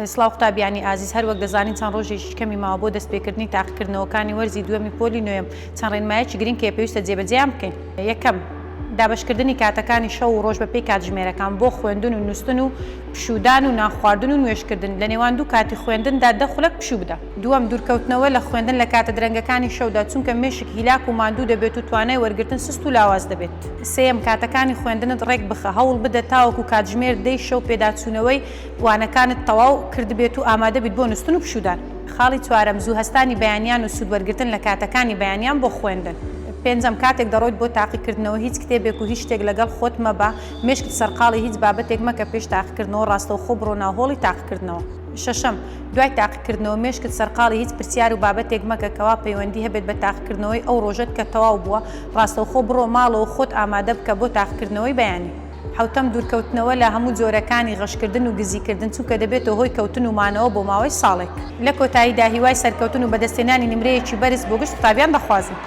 سڵاو قوتابیانی ئازیز، هەروەک دەزانین چەند ڕۆژێکی کەمی ماوە بۆ دەستپێکردنی تاقیکردنەوەکانی وەرزی دووەمی پۆلی نوێم چەند ڕێنمایەکی گرنگ کە پێویستە جێبەجێیان بکەین. یەکەم، دابشکردنی کاتەکانی شەو و ڕۆژ بەپێی کاتژمێرەکان بۆ خوێندن و نووسن و پشودان و ناخواردن و نوێشکردن لە نێوان دوو کاتی خوێندندا 10 خولەک پشوو بدە. دووەم، دوورکەوتنەوە لە خوێندن لە کاتە درەنگەکانی شەودا، چونکە مێشک هیلاک و ماندوو دەبێت و توانای وەرگرتن سست و لاواز دەبێت. سێەم، کاتەکانی خوێندنت ڕێک بخە، هەوڵ بدە تاوەکو کاتژمێر 10 شەو پێداچوونەوەی وانەکانت تەواو کردبێت و ئامادە بیت بۆ نووسن و پشودان. خاڵی چوارەم، زوو هەستانی بەیانیان و سوودوەرگرتن لە کاتەکانی بەیانیان بۆ خوێندن. پێنجەم، کاتێک دەڕۆیت بۆ تاقیکردنەوە هیچ کتێبێک و هیچ شتێک لەگەڵ خۆت مەبە، مێشکت سەرقاڵی هیچ بابەتێک مەکە پێش تاقیکردنەوە، ڕاستەوخۆ بڕۆ ناوهۆڵی تاقیکردنەوە. شەشەم، دوای تاقیکردنەوە مێشکت سەرقاڵی هیچ پرسیار و بابەتێک مەکە کەوا پەیوەندی هەبێت بە تاقیکردنەوەی ئەو ڕۆژەت کە تەواو بووە، ڕاستەوخۆ بڕۆ ماڵەوە خۆت ئامادە بکە بۆ تاقیکردنەوەی بەیانی. حوتەم، دوورکەوتنەوە لە هەموو جۆرەکانی غەشکردن و گزیکردن، چونکە دەبێتەوە هۆی کەوتن و مانەوە بۆ ماوەی ساڵێک. لە کۆتاییدا هیوای سەرکەوتن و بەدەستێنانی نمرەیەکی بەرز بۆ گشت قوتابیان دەخوازن.